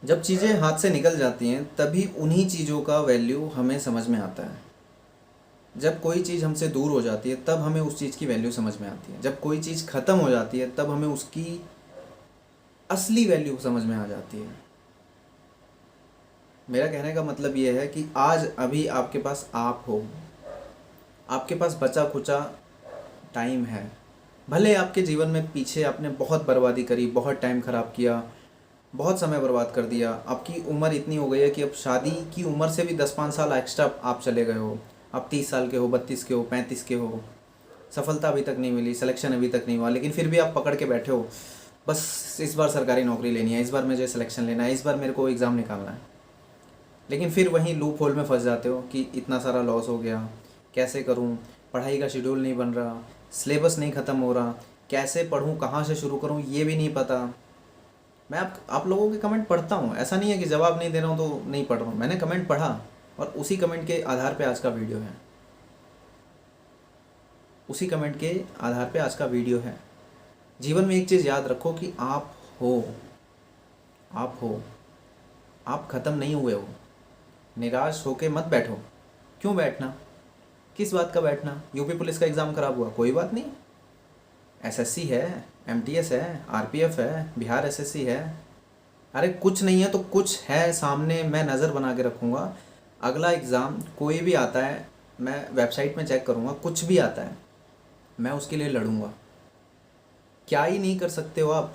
जब चीज़ें हाथ से निकल जाती हैं तभी उन्हीं चीज़ों का वैल्यू हमें समझ में आता है। जब कोई चीज़ हमसे दूर हो जाती है तब हमें उस चीज़ की वैल्यू समझ में आती है। जब कोई चीज़ ख़त्म हो जाती है तब हमें उसकी असली वैल्यू समझ में आ जाती है। मेरा कहने का मतलब ये है कि आज अभी आपके पास आप हो, आपके पास बचा खुचा टाइम है। भले आपके जीवन में पीछे आपने बहुत बर्बादी करी, बहुत टाइम ख़राब किया, बहुत समय बर्बाद कर दिया, आपकी उम्र इतनी हो गई है कि अब शादी की उम्र से भी 10-5 साल एक्स्ट्रा आप चले गए हो। आप 30 साल के हो, 32 के हो, 35 के हो, सफलता अभी तक नहीं मिली, सिलेक्शन अभी तक नहीं हुआ, लेकिन फिर भी आप पकड़ के बैठे हो, बस इस बार सरकारी नौकरी लेनी है, इस बार मुझे सिलेक्शन लेना है, इस बार मेरे को एग्ज़ाम निकालना है। लेकिन फिर वहीं लूप होल में फंस जाते हो कि इतना सारा लॉस हो गया, कैसे करूँ, पढ़ाई का शेड्यूल नहीं बन रहा, सिलेबस नहीं ख़त्म हो रहा, कैसे पढ़ूँ, कहाँ से शुरू करूँ, ये भी नहीं पता। मैं आप लोगों के कमेंट पढ़ता हूँ, ऐसा नहीं है कि जवाब नहीं दे रहा हूँ तो नहीं पढ़ रहा हूँ, मैंने कमेंट पढ़ा और उसी कमेंट के आधार पे आज का वीडियो है। उसी कमेंट के आधार पे आज का वीडियो है। जीवन में एक चीज़ याद रखो कि आप हो, आप हो, आप ख़त्म नहीं हुए हो। निराश होके मत बैठो। क्यों बैठना, किस बात का बैठना? यूपी पुलिस का एग्ज़ाम ख़राब हुआ, कोई बात नहीं, एसएससी है, एमटीएस है, आरपीएफ है, बिहार एसएससी है। अरे कुछ नहीं है तो कुछ है सामने, मैं नज़र बना के रखूँगा। अगला एग्ज़ाम कोई भी आता है, मैं वेबसाइट में चेक करूँगा, कुछ भी आता है मैं उसके लिए लड़ूंगा। क्या ही नहीं कर सकते हो आप?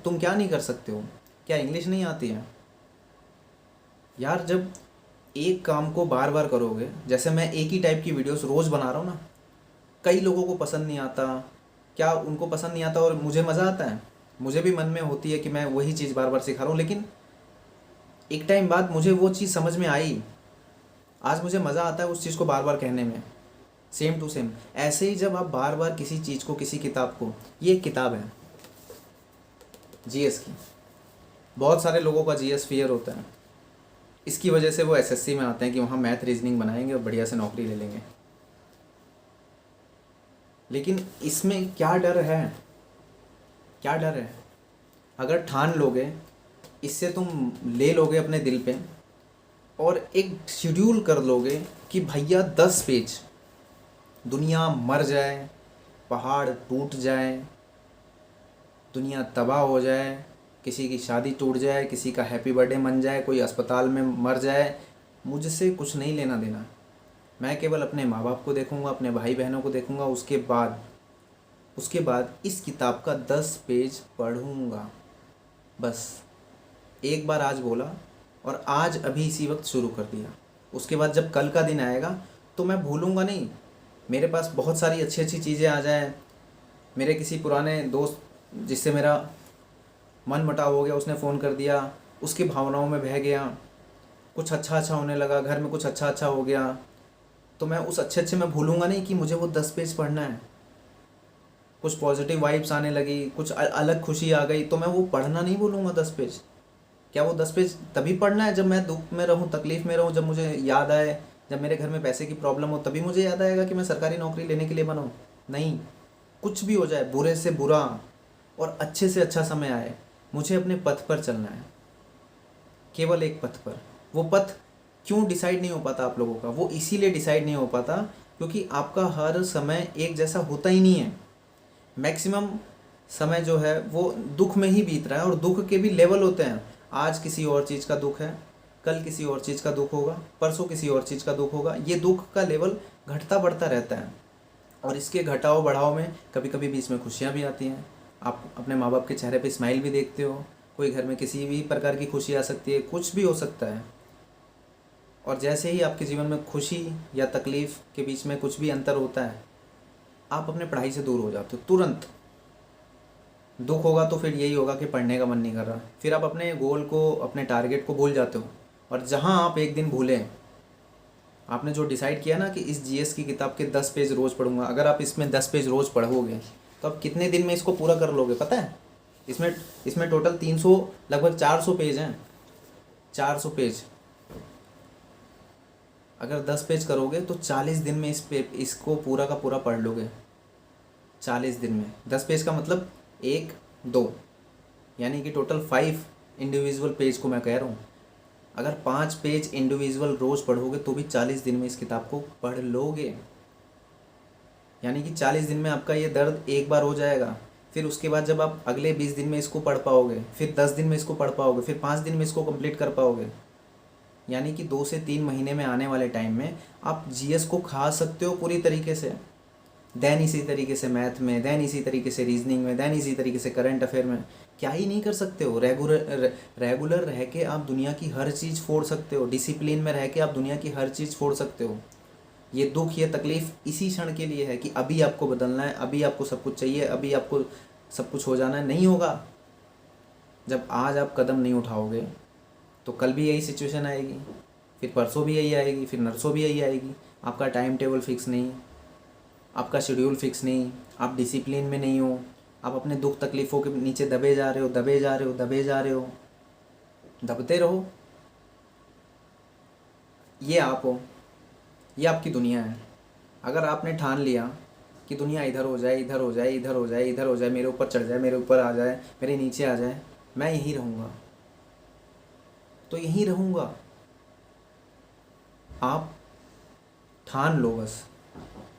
तुम क्या नहीं कर सकते हो? क्या इंग्लिश नहीं आती है? यार जब एक काम को बार बार करोगे, जैसे मैं एक ही टाइप की वीडियोस रोज़ बना रहा हूँ ना, कई लोगों को पसंद नहीं आता। क्या उनको पसंद नहीं आता और मुझे मज़ा आता है? मुझे भी मन में होती है कि मैं वही चीज़ बार बार सिखा रहा हूँ, लेकिन एक टाइम बाद मुझे वो चीज़ समझ में आई। आज मुझे मज़ा आता है उस चीज़ को बार बार कहने में। सेम टू सेम ऐसे ही जब आप बार बार किसी चीज़ को, किसी किताब को, ये एक किताब है जीएस की, बहुत सारे लोगों का जीएस फियर होता है, इसकी वजह से वो एसएससी में आते हैं कि वहाँ मैथ रीजनिंग बनाएंगे और बढ़िया से नौकरी ले लेंगे। लेकिन इसमें क्या डर है? क्या डर है? अगर ठान लोगे, इससे तुम ले लोगे अपने दिल पे और एक शेड्यूल कर लोगे कि भैया 10 पेज, दुनिया मर जाए, पहाड़ टूट जाए, दुनिया तबाह हो जाए, किसी की शादी टूट जाए, किसी का हैप्पी बर्थडे मन जाए, कोई अस्पताल में मर जाए, मुझसे कुछ नहीं लेना देना। मैं केवल अपने माँ बाप को देखूँगा, अपने भाई बहनों को देखूँगा, उसके बाद इस किताब का 10 पेज पढ़ूँगा। बस एक बार आज बोला और आज अभी इसी वक्त शुरू कर दिया। उसके बाद जब कल का दिन आएगा तो मैं भूलूँगा नहीं। मेरे पास बहुत सारी अच्छी अच्छी चीज़ें आ जाए, मेरे किसी पुराने दोस्त जिससे मेरा मन मुटाव हो गया, उसने फ़ोन कर दिया, उसकी भावनाओं में बह गया, कुछ अच्छा अच्छा होने लगा, घर में कुछ अच्छा अच्छा हो गया, तो मैं उस अच्छे अच्छे में भूलूँगा नहीं कि मुझे वो 10 पेज पढ़ना है। कुछ पॉजिटिव वाइब्स आने लगी, कुछ अलग खुशी आ गई, तो मैं वो पढ़ना नहीं भूलूँगा 10 पेज। क्या वो 10 पेज तभी पढ़ना है जब मैं दुख में रहूँ, तकलीफ़ में रहूँ, जब मुझे याद आए, जब मेरे घर में पैसे की प्रॉब्लम हो, तभी मुझे याद आएगा कि मैं सरकारी नौकरी लेने के लिए बनाऊँ? नहीं, कुछ भी हो जाए, बुरे से बुरा और अच्छे से अच्छा समय आए, मुझे अपने पथ पर चलना है, केवल एक पथ पर। वो पथ क्यों डिसाइड नहीं हो पाता आप लोगों का? वो इसीलिए डिसाइड नहीं हो पाता क्योंकि आपका हर समय एक जैसा होता ही नहीं है। मैक्सिमम समय जो है वो दुख में ही बीत रहा है, और दुख के भी लेवल होते हैं। आज किसी और चीज़ का दुख है, कल किसी और चीज़ का दुख होगा, परसों किसी और चीज़ का दुख होगा। ये दुख का लेवल घटता बढ़ता रहता है, और इसके घटाव बढ़ाव में कभी कभी बीच में खुशियाँ भी आती हैं। आप अपने माँ बाप के चेहरे पे स्माइल भी देखते हो, कोई घर में किसी भी प्रकार की खुशी आ सकती है, कुछ भी हो सकता है। और जैसे ही आपके जीवन में खुशी या तकलीफ़ के बीच में कुछ भी अंतर होता है, आप अपने पढ़ाई से दूर हो जाते हो तुरंत। दुख होगा तो फिर यही होगा कि पढ़ने का मन नहीं कर रहा, फिर आप अपने गोल को, अपने टारगेट को भूल जाते हो। और जहाँ आप एक दिन भूलें, आपने जो डिसाइड किया ना कि इस जीएस की किताब के 10 पेज रोज़ पढ़ूंगा, अगर आप इसमें 10 पेज रोज़ पढ़ोगे तो आप कितने दिन में इसको पूरा कर लोगे पता है? इसमें इसमें टोटल 300, लगभग 400 पेज हैं। 400 पेज अगर 10 पेज करोगे तो 40 दिन में इसको पूरा का पूरा पढ़ लोगे। 40 दिन में 10 पेज का मतलब 1 2, यानी कि टोटल 5 इंडिविजुअल पेज को मैं कह रहा हूँ। अगर 5 पेज इंडिविजुअल रोज़ पढ़ोगे तो भी 40 दिन में इस किताब को पढ़ लोगे। यानी कि 40 दिन में आपका ये दर्द एक बार हो जाएगा। फिर उसके बाद जब आप अगले 20 दिन में इसको पढ़ पाओगे, फिर 10 दिन में इसको पढ़ पाओगे, फिर 5 दिन में इसको कंप्लीट कर पाओगे। यानी कि 2 से 3 महीने में आने वाले टाइम में आप जीएस को खा सकते हो पूरी तरीके से। देन इसी तरीके से मैथ में, देन इसी तरीके से रीजनिंग में, देन इसी तरीके से करंट अफेयर में। क्या ही नहीं कर सकते हो। रेगुलर रह के आप दुनिया की हर चीज़ फोड़ सकते हो। डिसिप्लिन में रह के आप दुनिया की हर चीज़ फोड़ सकते हो। ये दुख, ये तकलीफ़ इसी क्षण के लिए है कि अभी आपको बदलना है, अभी आपको सब कुछ चाहिए, अभी आपको सब कुछ हो जाना है। नहीं होगा। जब आज आप कदम नहीं उठाओगे तो कल भी यही सिचुएशन आएगी, फिर परसों भी यही आएगी, फिर नरसों भी यही आएगी। आपका टाइम टेबल फिक्स नहीं, आपका शेड्यूल फिक्स नहीं, आप डिसिप्लिन में नहीं हो, आप अपने दुख तकलीफ़ों के नीचे दबे जा रहे हो, दबे जा रहे हो, दबे जा रहे हो। दबते रहो। ये आप हो, ये आपकी दुनिया है। अगर आपने ठान लिया कि दुनिया इधर हो जाए, इधर हो जाए, इधर हो जाए, इधर हो जाए, मेरे ऊपर चढ़ जाए, मेरे ऊपर आ जाए, मेरे नीचे आ जाए, मैं यहीं रहूँगा, तो यहीं रहूँगा। आप ठान लो,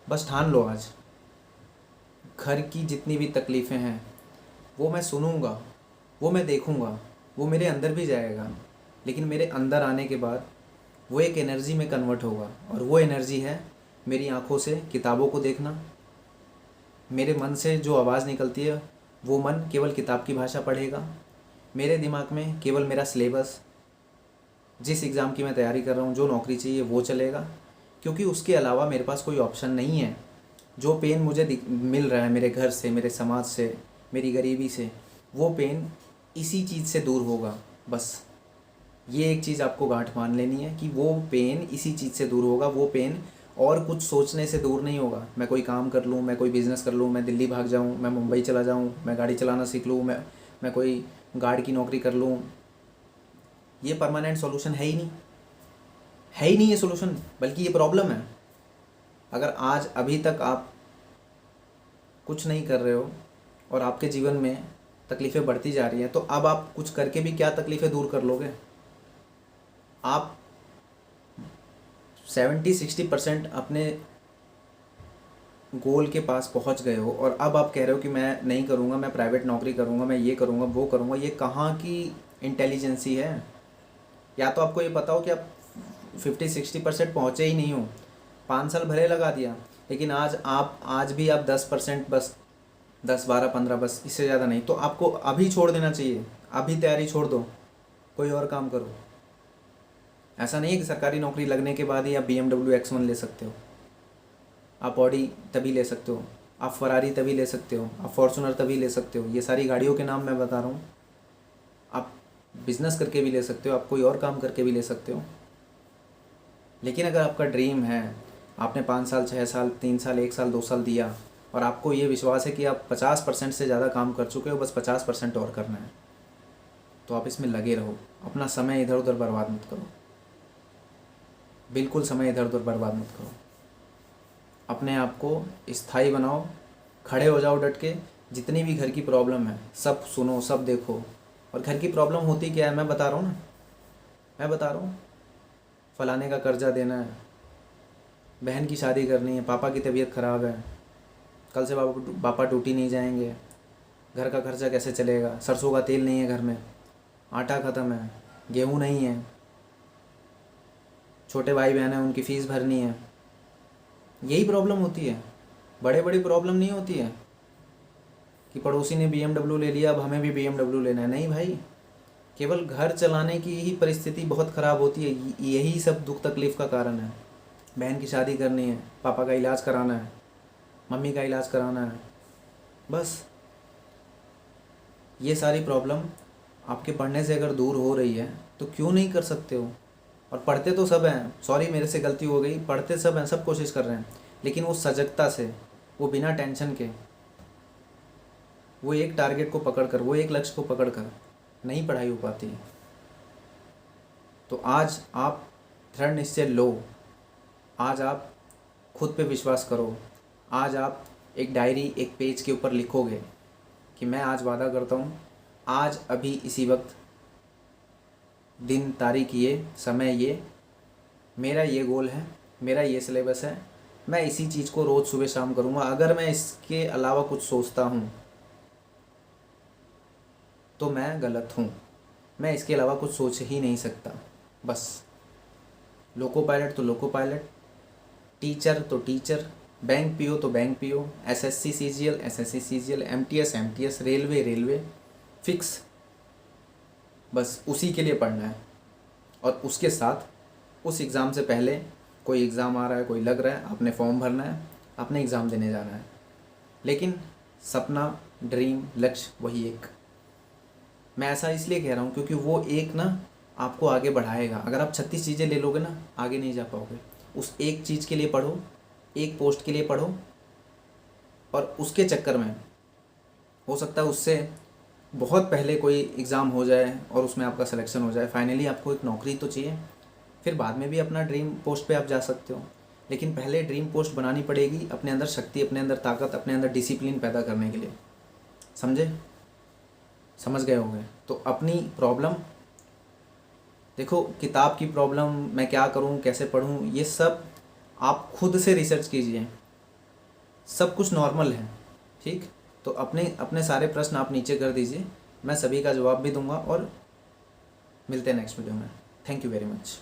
बस ठान लो आज। घर की जितनी भी तकलीफ़ें हैं वो मैं सुनूँगा, वो मैं देखूँगा, वो मेरे अंदर भी जाएगा। लेकिन मेरे अंदर आने के बाद वो एक एनर्जी में कन्वर्ट होगा, और वो एनर्जी है मेरी आँखों से किताबों को देखना। मेरे मन से जो आवाज़ निकलती है वो मन केवल किताब की भाषा पढ़ेगा। मेरे दिमाग में केवल मेरा सिलेबस, जिस एग्ज़ाम की मैं तैयारी कर रहा हूँ, जो नौकरी चाहिए वो चलेगा, क्योंकि उसके अलावा मेरे पास कोई ऑप्शन नहीं है। जो पेन मुझे मिल रहा है मेरे घर से, मेरे समाज से, मेरी गरीबी से, वो पेन इसी चीज़ से दूर होगा। बस ये एक चीज़ आपको गांठ मान लेनी है कि वो पेन इसी चीज़ से दूर होगा। वो पेन और कुछ सोचने से दूर नहीं होगा। मैं कोई काम कर लूँ, मैं कोई बिज़नेस कर लूँ, मैं दिल्ली भाग जाऊँ, मैं मुंबई चला जाऊँ, मैं गाड़ी चलाना सीख लूँ, मैं कोई गार्ड की नौकरी कर लूँ, ये परमानेंट सॉल्यूशन है ही नहीं, है ही नहीं ये सॉल्यूशन, बल्कि ये प्रॉब्लम है। अगर आज अभी तक आप कुछ नहीं कर रहे हो और आपके जीवन में तकलीफ़ें बढ़ती जा रही हैं, तो अब आप कुछ करके भी क्या तकलीफ़ें दूर कर लोगे। आप 70-60% अपने गोल के पास पहुंच गए हो, और अब आप कह रहे हो कि मैं नहीं करूंगा, मैं प्राइवेट नौकरी करूंगा, मैं ये करूंगा, वो करूंगा। ये कहाँ की इंटेलिजेंसी है। या तो आपको ये पता हो कि आप 50-60% पहुँचे ही नहीं हो। 5 साल भले लगा दिया, लेकिन आज भी आप 10%, बस 10-12-15, बस इससे ज़्यादा नहीं। तो आपको अभी छोड़ देना चाहिए। अभी तैयारी छोड़ दो, कोई और काम करो। ऐसा नहीं है कि सरकारी नौकरी लगने के बाद ही आप BMW X1 ले सकते हो, आप ऑडी तभी ले सकते हो, आप फरारी तभी ले सकते हो, आप फॉर्चुनर तभी ले सकते हो। ये सारी गाड़ियों के नाम मैं बता रहा हूँ। आप बिज़नेस करके भी ले सकते हो, आप कोई और काम करके भी ले सकते हो। लेकिन अगर आपका ड्रीम है, आपने 5 साल, 6 साल, 3 साल, 1 साल, 2 साल दिया, और आपको ये विश्वास है कि आप 50% से ज़्यादा काम कर चुके हो, बस 50% और करना है, तो आप इसमें लगे रहो। अपना समय इधर उधर बर्बाद मत करो, बिल्कुल समय इधर उधर बर्बाद मत करो। अपने आप को स्थायी बनाओ, खड़े हो जाओ डट के। जितनी भी घर की प्रॉब्लम है सब सुनो, सब देखो। और घर की प्रॉब्लम होती क्या है, मैं बता रहा हूँ ना, मैं बता रहा हूँ। फलाने का कर्जा देना है, बहन की शादी करनी है, पापा की तबीयत ख़राब है, कल से पापा ड्यूटी नहीं जाएंगे, घर का खर्चा कैसे चलेगा, सरसों का तेल नहीं है घर में, आटा ख़त्म है, गेहूँ नहीं है, छोटे भाई बहन हैं उनकी फ़ीस भरनी है। यही प्रॉब्लम होती है। बड़ी प्रॉब्लम नहीं होती है कि पड़ोसी ने BMW ले लिया, अब हमें भी BMW लेना है। नहीं भाई, केवल घर चलाने की ही परिस्थिति बहुत ख़राब होती है। यही सब दुख तकलीफ़ का कारण है। बहन की शादी करनी है, पापा का इलाज कराना है, मम्मी का इलाज कराना है, बस ये सारी प्रॉब्लम आपके पढ़ने से अगर दूर हो रही है तो क्यों नहीं कर सकते हो। और पढ़ते तो सब हैं, सॉरी मेरे से गलती हो गई, पढ़ते सब हैं, सब कोशिश कर रहे हैं, लेकिन वो सजगता से, वो बिना टेंशन के, वो एक टारगेट को पकड़कर, वो एक लक्ष्य को पकड़कर नहीं पढ़ाई हो पाती है। तो आज आप दृढ़ निश्चय लो, आज आप खुद पे विश्वास करो। आज आप एक डायरी, एक पेज के ऊपर लिखोगे कि मैं आज वादा करता हूँ, आज अभी इसी वक्त दिन तारीख ये, समय ये, मेरा ये गोल है, मेरा ये सिलेबस है, मैं इसी चीज़ को रोज़ सुबह शाम करूँगा। अगर मैं इसके अलावा कुछ सोचता हूँ तो मैं गलत हूँ। मैं इसके अलावा कुछ सोच ही नहीं सकता। बस लोको पायलट तो लोको पायलट, टीचर तो टीचर, बैंक पीओ तो bank PO, SSC CGL SSC CGL, MTS MTS, railway railway, fix. बस उसी के लिए पढ़ना है। और उसके साथ उस एग्ज़ाम से पहले कोई एग्ज़ाम आ रहा है, कोई लग रहा है, आपने फॉर्म भरना है, आपने एग्ज़ाम देने जाना है। लेकिन सपना, ड्रीम, लक्ष्य वही एक। मैं ऐसा इसलिए कह रहा हूँ क्योंकि वो एक ना आपको आगे बढ़ाएगा। अगर आप 36 चीज़ें ले लोगे ना, आगे नहीं जा पाओगे। उस एक चीज़ के लिए पढ़ो, एक पोस्ट के लिए पढ़ो, और उसके चक्कर में हो सकता है उससे बहुत पहले कोई एग्ज़ाम हो जाए और उसमें आपका सिलेक्शन हो जाए। फाइनली आपको एक नौकरी तो चाहिए, फिर बाद में भी अपना ड्रीम पोस्ट पे आप जा सकते हो। लेकिन पहले ड्रीम पोस्ट बनानी पड़ेगी, अपने अंदर शक्ति, अपने अंदर ताकत, अपने अंदर डिसिप्लिन पैदा करने के लिए। समझे? समझ गए होंगे। तो अपनी प्रॉब्लम देखो, किताब की प्रॉब्लम, मैं क्या करूं, कैसे पढूं, ये सब आप खुद से रिसर्च कीजिए। सब कुछ नॉर्मल है, ठीक। तो अपने अपने सारे प्रश्न आप नीचे कर दीजिए, मैं सभी का जवाब भी दूंगा। और मिलते हैं नेक्स्ट वीडियो में। Thank you very much.